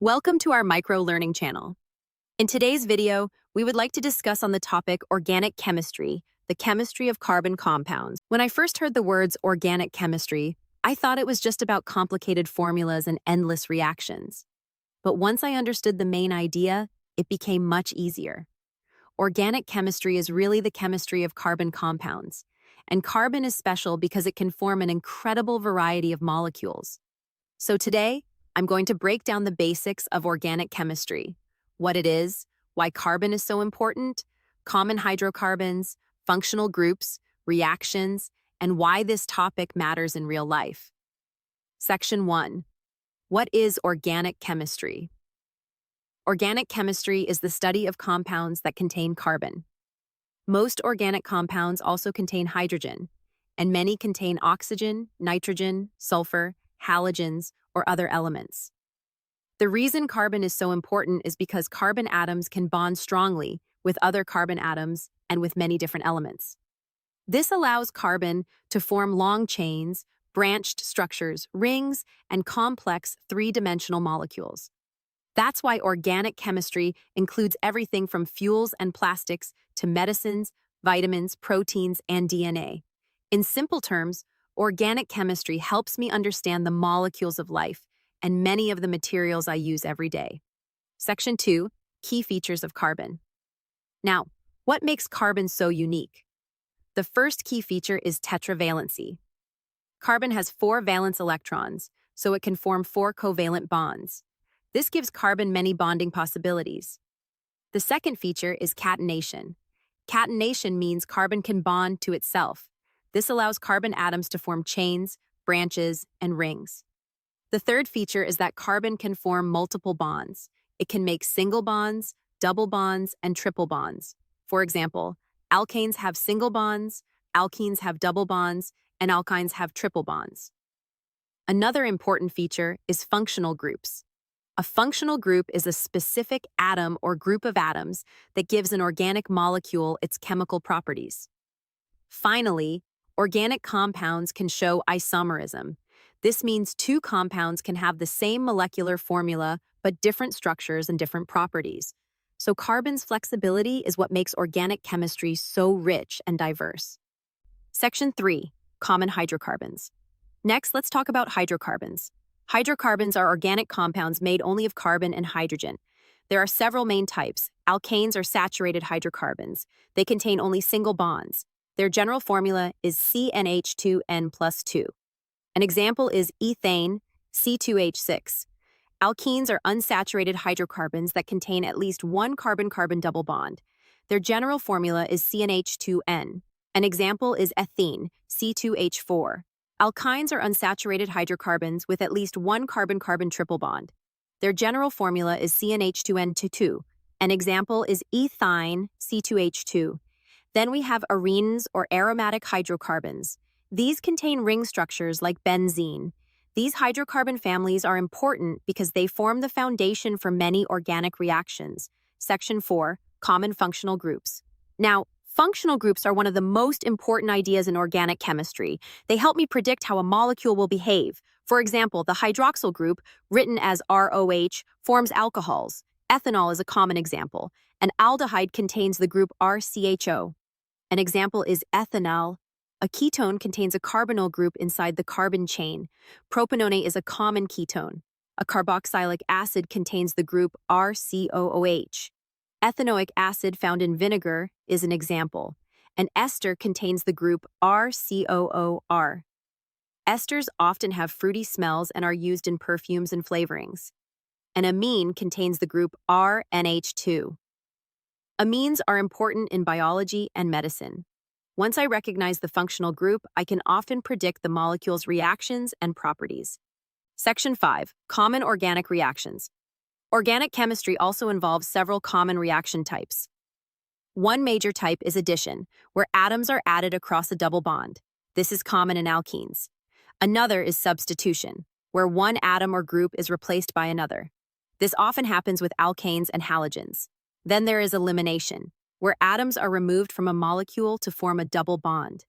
Welcome to our micro-learning channel. In today's video, we would like to discuss on the topic organic chemistry, the chemistry of carbon compounds. When I first heard the words organic chemistry, I thought it was just about complicated formulas and endless reactions. But once I understood the main idea, it became much easier. Organic chemistry is really the chemistry of carbon compounds, and carbon is special because it can form an incredible variety of molecules. So today, I'm going to break down the basics of organic chemistry, what it is, why carbon is so important, common hydrocarbons, functional groups, reactions, and why this topic matters in real life. Section 1. What is organic chemistry? Organic chemistry is the study of compounds that contain carbon. Most organic compounds also contain hydrogen, and many contain oxygen, nitrogen, sulfur, halogens, or other elements. The reason carbon is so important is because carbon atoms can bond strongly with other carbon atoms and with many different elements. This allows carbon to form long chains, branched structures, rings, and complex three-dimensional molecules. That's why organic chemistry includes everything from fuels and plastics to medicines, vitamins, proteins, and DNA. In simple terms, organic chemistry helps me understand the molecules of life and many of the materials I use every day. Section 2. Key features of carbon. Now, what makes carbon so unique? The first key feature is tetravalency. Carbon has 4 valence electrons, so it can form 4 covalent bonds. This gives carbon many bonding possibilities. The second feature is catenation. Catenation means carbon can bond to itself. This allows carbon atoms to form chains, branches, and rings. The third feature is that carbon can form multiple bonds. It can make single bonds, double bonds, and triple bonds. For example, alkanes have single bonds, alkenes have double bonds, and alkynes have triple bonds. Another important feature is functional groups. A functional group is a specific atom or group of atoms that gives an organic molecule its chemical properties. Finally, organic compounds can show isomerism. This means 2 compounds can have the same molecular formula but different structures and different properties. So carbon's flexibility is what makes organic chemistry so rich and diverse. Section 3. Common hydrocarbons. Next, let's talk about hydrocarbons. Hydrocarbons are organic compounds made only of carbon and hydrogen. There are several main types. Alkanes are saturated hydrocarbons. They contain only single bonds. Their general formula is CnH2n+2. An example is ethane, C2H6. Alkenes are unsaturated hydrocarbons that contain at least one carbon-carbon double bond. Their general formula is CnH2n. An example is ethene, C2H4. Alkynes are unsaturated hydrocarbons with at least one carbon-carbon triple bond. Their general formula is CnH2n2. An example is ethyne, C2H2. Then we have arenes or aromatic hydrocarbons. These contain ring structures like benzene. These hydrocarbon families are important because they form the foundation for many organic reactions. Section 4. Common functional groups. Now, functional groups are one of the most important ideas in organic chemistry. They help me predict how a molecule will behave. For example, the hydroxyl group, written as ROH, forms alcohols. Ethanol is a common example. An aldehyde contains the group RCHO. An example is ethanol. A ketone contains a carbonyl group inside the carbon chain. Propanone is a common ketone. A carboxylic acid contains the group RCOOH. Ethanoic acid found in vinegar is an example. An ester contains the group RCOOR. Esters often have fruity smells and are used in perfumes and flavorings. An amine contains the group RNH2. Amines are important in biology and medicine. Once I recognize the functional group, I can often predict the molecule's reactions and properties. Section 5. Common organic reactions. Organic chemistry also involves several common reaction types. One major type is addition, where atoms are added across a double bond. This is common in alkenes. Another is substitution, where one atom or group is replaced by another. This often happens with alkanes and halogens. Then there is elimination, where atoms are removed from a molecule to form a double bond.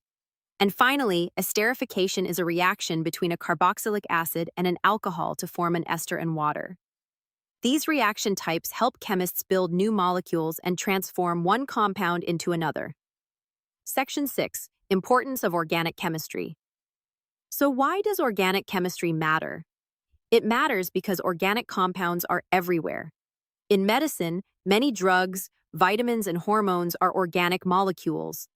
And finally, esterification is a reaction between a carboxylic acid and an alcohol to form an ester and water. These reaction types help chemists build new molecules and transform one compound into another. Section 6. Importance of organic chemistry. So why does organic chemistry matter? It matters because organic compounds are everywhere. In medicine, many drugs, vitamins, and hormones are organic molecules.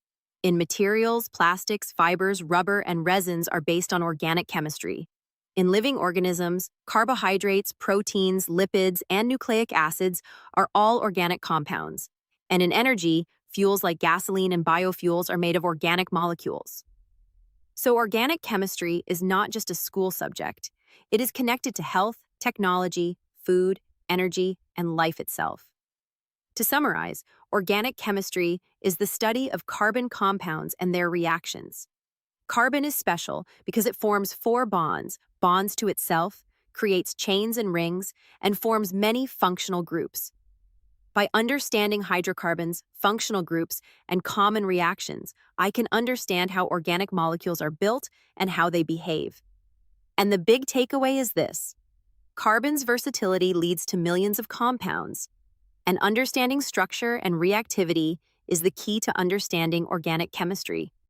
In materials, plastics, fibers, rubber, and resins are based on organic chemistry. In living organisms, carbohydrates, proteins, lipids, and nucleic acids are all organic compounds. And in energy, fuels like gasoline and biofuels are made of organic molecules. So organic chemistry is not just a school subject. It is connected to health, technology, food, energy, and life itself. To summarize, organic chemistry is the study of carbon compounds and their reactions. Carbon is special because it forms 4 bonds, bonds to itself, creates chains and rings, and forms many functional groups. By understanding hydrocarbons, functional groups, and common reactions, I can understand how organic molecules are built and how they behave. And the big takeaway is this: carbon's versatility leads to millions of compounds, and understanding structure and reactivity is the key to understanding organic chemistry.